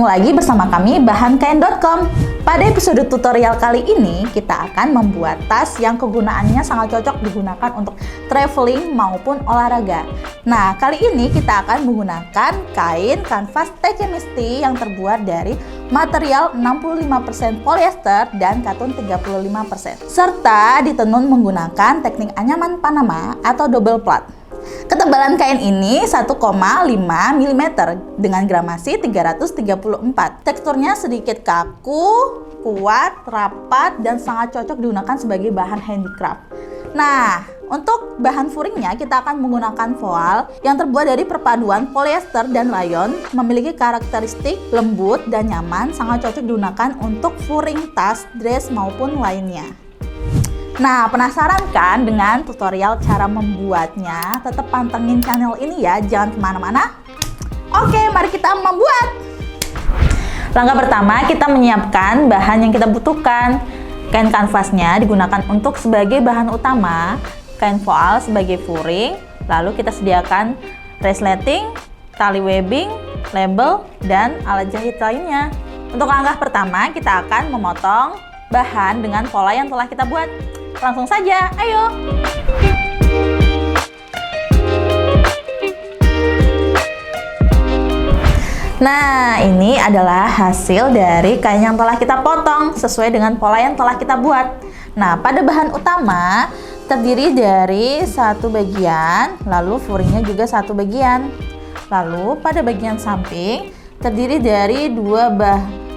lagi bersama kami bahankain.com. Pada episode tutorial kali ini kita akan membuat tas yang kegunaannya sangat cocok digunakan untuk traveling maupun olahraga. Nah, kali ini kita akan menggunakan kain kanvas Tekemisti yang terbuat dari material 65% polyester dan katun 35%, serta ditenun menggunakan teknik anyaman Panama atau double plat. Ketebalan kain ini 1,5 mm dengan gramasi 334. Teksturnya sedikit kaku, kuat, rapat, dan sangat cocok digunakan sebagai bahan handicraft. Nah, untuk bahan furingnya kita akan menggunakan voal yang terbuat dari perpaduan polyester dan layon, memiliki karakteristik lembut dan nyaman, sangat cocok digunakan untuk furing tas, dress maupun lainnya. Nah, penasaran kan dengan tutorial cara membuatnya? Tetap pantengin channel ini ya, jangan kemana-mana. Oke, mari kita membuat. Langkah pertama, kita menyiapkan bahan yang kita butuhkan. Kain kanvasnya digunakan untuk sebagai bahan utama, kain voal sebagai furing, lalu kita sediakan resleting, tali webbing, label, dan alat jahit lainnya. Untuk langkah pertama, kita akan memotong bahan dengan pola yang telah kita buat. Langsung saja, ayo! Nah, ini adalah hasil dari kain yang telah kita potong sesuai dengan pola yang telah kita buat. Nah, pada bahan utama terdiri dari satu bagian, lalu furingnya juga satu bagian. Lalu pada bagian samping terdiri dari dua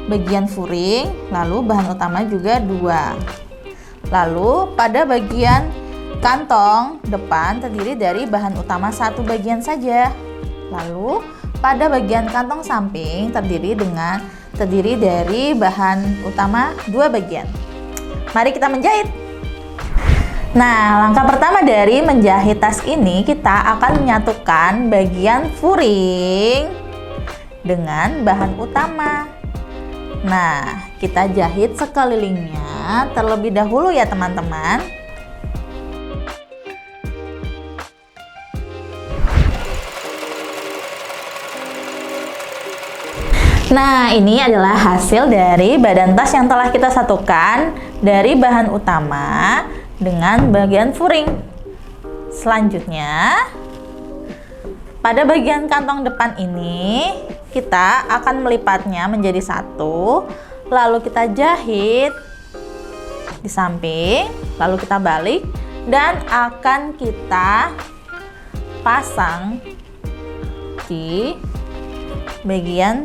bagian furing, lalu bahan utama juga dua. Lalu pada bagian kantong depan terdiri dari bahan utama satu bagian saja. Lalu pada bagian kantong samping terdiri dari bahan utama dua bagian. Mari kita menjahit. Nah, langkah pertama dari menjahit tas ini, kita akan menyatukan bagian furing dengan bahan utama. Nah, kita jahit sekelilingnya terlebih dahulu ya teman-teman. Nah, ini adalah hasil dari badan tas yang telah kita satukan dari bahan utama dengan bagian furing. Selanjutnya, pada bagian kantong depan ini kita akan melipatnya menjadi satu, lalu kita jahit di samping, lalu kita balik dan akan kita pasang di bagian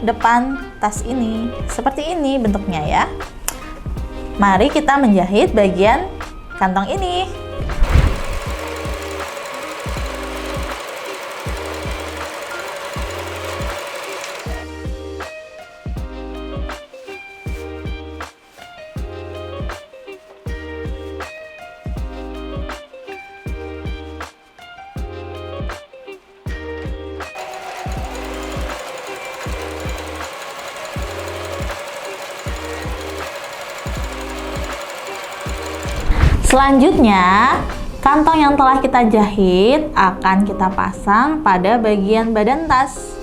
depan tas ini. Seperti ini bentuknya ya. Mari kita menjahit bagian kantong ini. Selanjutnya, kantong yang telah kita jahit akan kita pasang pada bagian badan tas.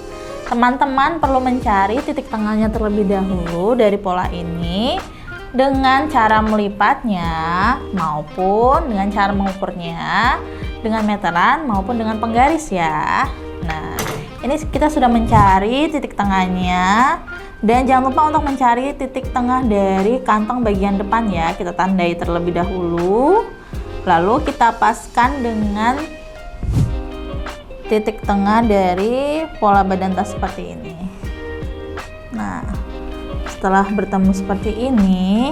Teman-teman perlu mencari titik tengahnya terlebih dahulu dari pola ini dengan cara melipatnya maupun dengan cara mengukurnya dengan meteran maupun dengan penggaris ya. Nah, ini kita sudah mencari titik tengahnya. Dan jangan lupa untuk mencari titik tengah dari kantong bagian depan ya. Kita tandai terlebih dahulu. Lalu kita paskan dengan titik tengah dari pola badan tas seperti ini. Nah, setelah bertemu seperti ini,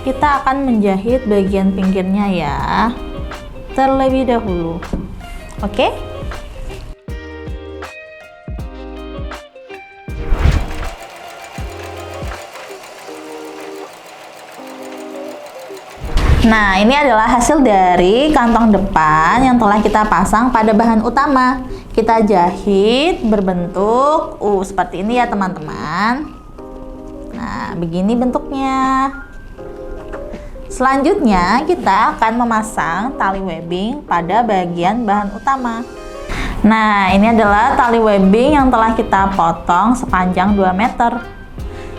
kita akan menjahit bagian pinggirnya ya. Terlebih dahulu. Oke? Nah, ini adalah hasil dari kantong depan yang telah kita pasang pada bahan utama. Kita jahit berbentuk seperti ini ya teman-teman. Nah, begini bentuknya. Selanjutnya kita akan memasang tali webbing pada bagian bahan utama. Nah, ini adalah tali webbing yang telah kita potong sepanjang 2 meter.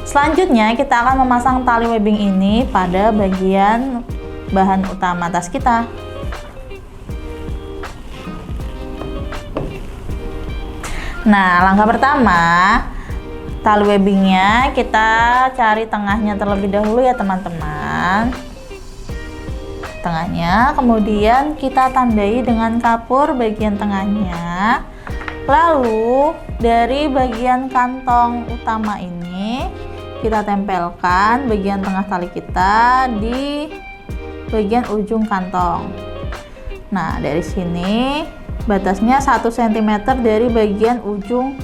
Selanjutnya, kita akan memasang tali webbing ini pada bagian bahan utama tas kita. Nah, langkah pertama, tali webbingnya kita cari tengahnya terlebih dahulu ya teman-teman. Tengahnya, kemudian kita tandai dengan kapur bagian tengahnya. Lalu dari bagian kantong utama ini kita tempelkan bagian tengah tali kita di bagian ujung kantong. Nah, dari sini batasnya 1 cm dari bagian ujung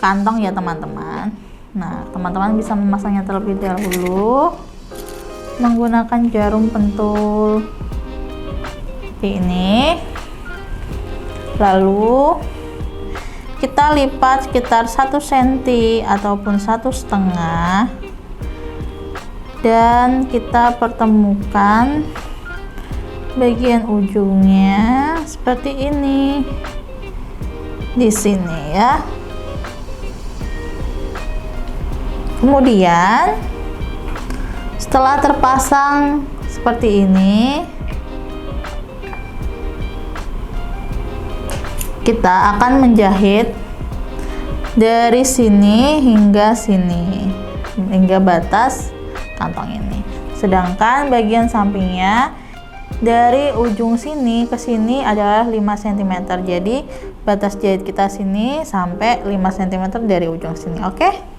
kantong ya teman-teman. Nah, teman-teman bisa memasangnya terlebih dahulu menggunakan jarum pentul seperti ini. Lalu kita lipat sekitar 1 cm ataupun 1,5 dan kita pertemukan bagian ujungnya seperti ini di sini ya. Kemudian setelah terpasang seperti ini, kita akan menjahit dari sini hingga sini, hingga batas kantong ini. Sedangkan bagian sampingnya dari ujung sini ke sini adalah 5 cm. Jadi batas jahit kita sini sampai 5 cm dari ujung sini. Oke?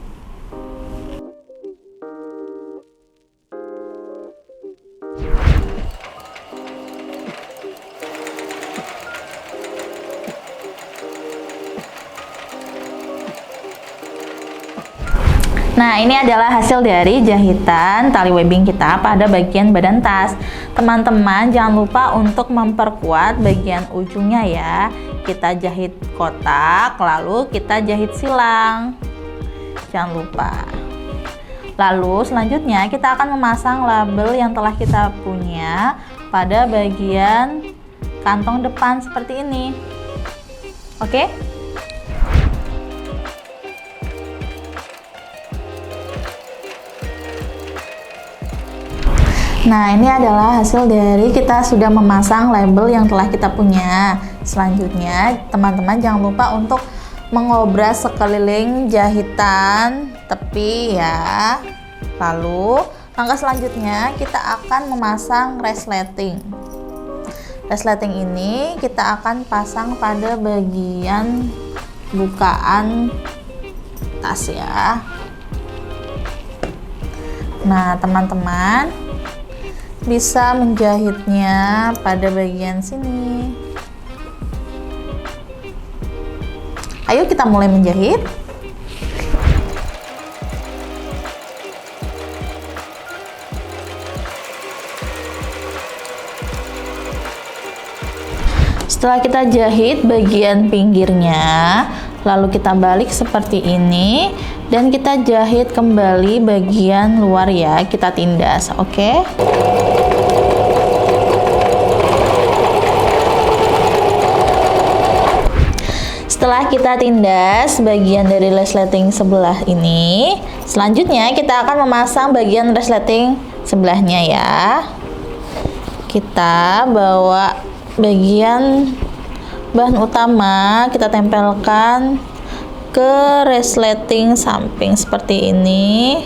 Nah, ini adalah hasil dari jahitan tali webbing kita pada bagian badan tas. Teman-teman, jangan lupa untuk memperkuat bagian ujungnya ya. Kita jahit kotak, lalu kita jahit silang. Jangan lupa. Lalu selanjutnya kita akan memasang label yang telah kita punya pada bagian kantong depan seperti ini. Oke? Nah, ini adalah hasil dari kita sudah memasang label yang telah kita punya. Selanjutnya, teman-teman jangan lupa untuk mengobras sekeliling jahitan tepi ya. Lalu, langkah selanjutnya kita akan memasang resleting. Resleting ini kita akan pasang pada bagian bukaan tas ya. Nah, teman-teman bisa menjahitnya pada bagian sini. Ayo kita mulai menjahit. Setelah kita jahit bagian pinggirnya, lalu kita balik seperti ini dan kita jahit kembali bagian luar ya, kita tindas, oke? Setelah kita tindas bagian dari resleting sebelah ini, selanjutnya kita akan memasang bagian resleting sebelahnya ya. Kita bawa bagian bahan utama, kita tempelkan ke resleting samping seperti ini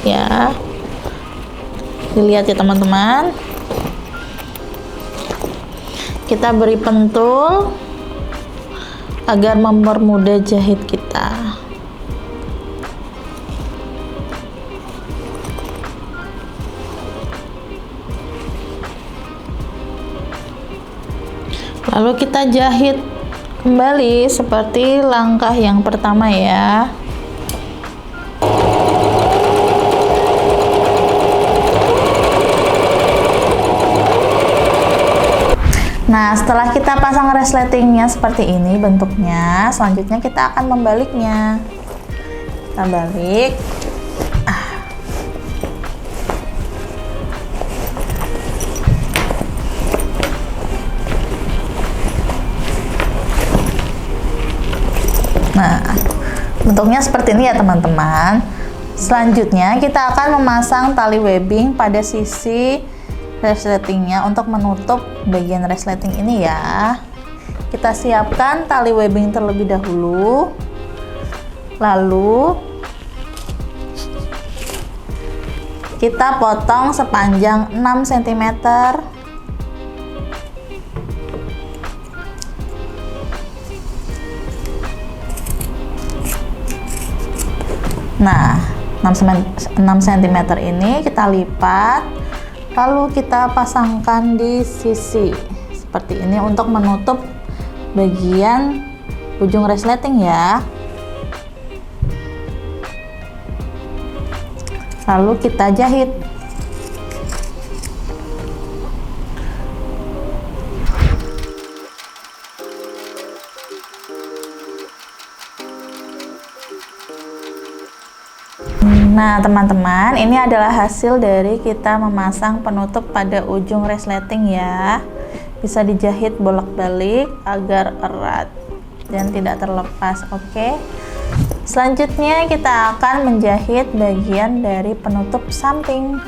ya. Dilihat ya teman-teman. Kita beri pentul agar mempermudah jahit kita. Lalu kita jahit kembali seperti langkah yang pertama ya. Nah, setelah kita pasang resletingnya seperti ini bentuknya, selanjutnya kita akan membaliknya. Kita balik. Nah, bentuknya seperti ini ya teman-teman. Selanjutnya kita akan memasang tali webbing pada sisi resletingnya untuk menutup bagian resleting ini ya. Kita siapkan tali webbing terlebih dahulu. Lalu kita potong sepanjang 6 cm. Nah, 6 cm ini kita lipat, lalu kita pasangkan di sisi seperti ini untuk menutup bagian ujung resleting ya. Lalu kita jahit. Nah teman-teman, ini adalah hasil dari kita memasang penutup pada ujung resleting ya. Bisa dijahit bolak-balik agar erat dan tidak terlepas. Oke. Selanjutnya kita akan menjahit bagian dari penutup samping.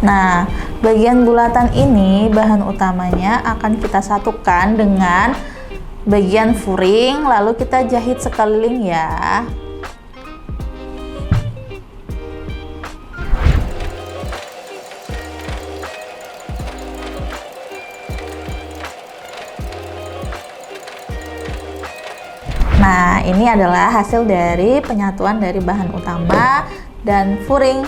Nah, bagian bulatan ini bahan utamanya akan kita satukan dengan bagian furing, lalu kita jahit sekeliling ya. Nah, ini adalah hasil dari penyatuan dari bahan utama dan furing.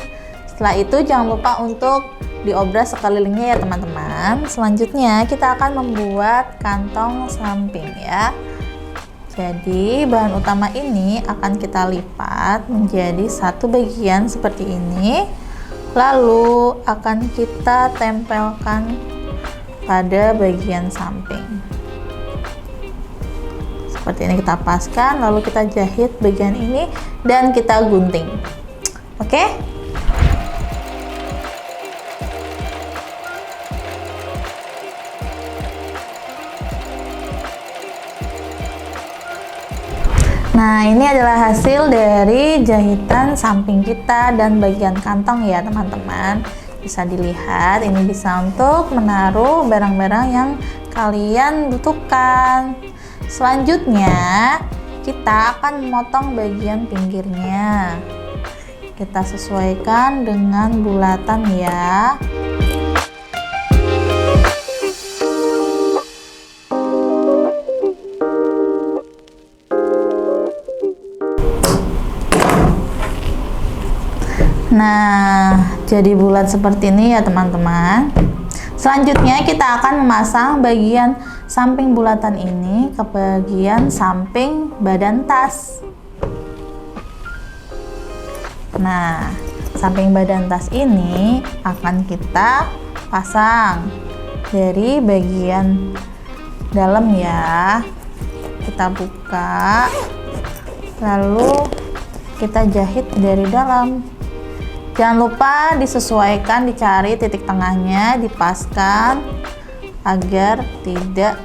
Setelah itu jangan lupa untuk diobras sekelilingnya ya teman-teman. Selanjutnya kita akan membuat kantong samping ya. Jadi bahan utama ini akan kita lipat menjadi satu bagian seperti ini, lalu akan kita tempelkan pada bagian samping. Seperti ini kita paskan, lalu kita jahit bagian ini dan kita gunting. Oke? Nah, ini adalah hasil dari jahitan samping kita dan bagian kantong ya teman-teman. Bisa dilihat, ini bisa untuk menaruh barang-barang yang kalian butuhkan. Selanjutnya, kita akan memotong bagian pinggirnya. Kita sesuaikan dengan bulatan ya. Nah, jadi bulat seperti ini ya teman-teman. Selanjutnya kita akan memasang bagian samping bulatan ini ke bagian samping badan tas. Nah, samping badan tas ini akan kita pasang dari bagian dalam ya. Kita buka, lalu kita jahit dari dalam. Jangan lupa disesuaikan, dicari titik tengahnya, dipaskan agar tidak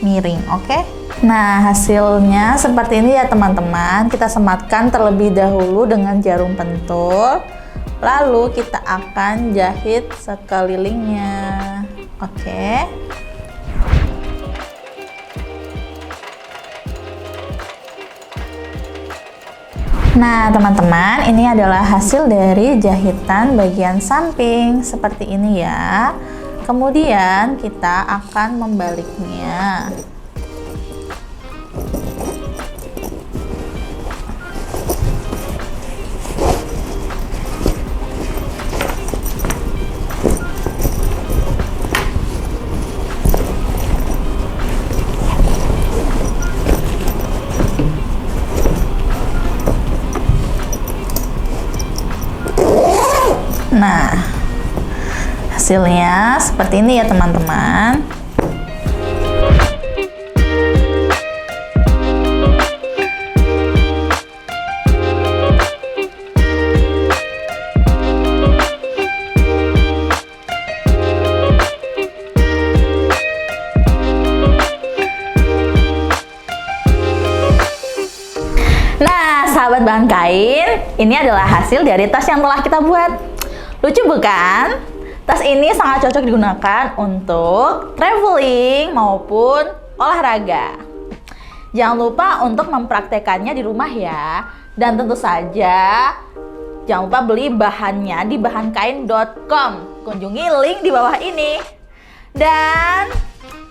miring, oke? Nah, hasilnya seperti ini ya teman-teman. Kita sematkan terlebih dahulu dengan jarum pentul, lalu kita akan jahit sekelilingnya, oke? Nah teman-teman, ini adalah hasil dari jahitan bagian samping seperti ini ya. Kemudian kita akan membaliknya. Nah, hasilnya seperti ini ya teman-teman. bahan kain. Ini adalah hasil dari tas yang telah kita buat. Lucu bukan? Tas ini sangat cocok digunakan untuk traveling maupun olahraga. Jangan lupa untuk mempraktekannya di rumah ya. Dan tentu saja jangan lupa beli bahannya di bahankain.com. Kunjungi link di bawah ini. Dan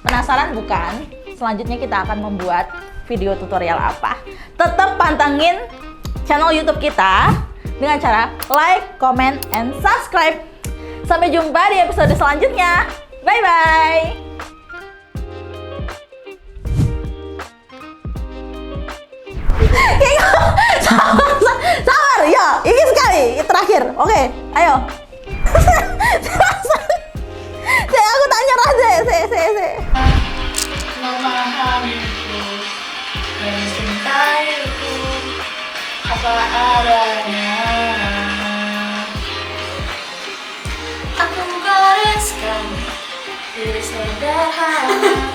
penasaran bukan? Selanjutnya kita akan membuat video tutorial apa? Tetap pantengin channel YouTube kita dengan cara like, comment, and subscribe. Sampai jumpa di episode selanjutnya. Bye-bye! Sabar, ya, ini sekali, terakhir. Oke, ayo. Aku tak nyerah, se. Memahamiku, mencintaiku, apa adanya. Aku goreskan diri sederhana.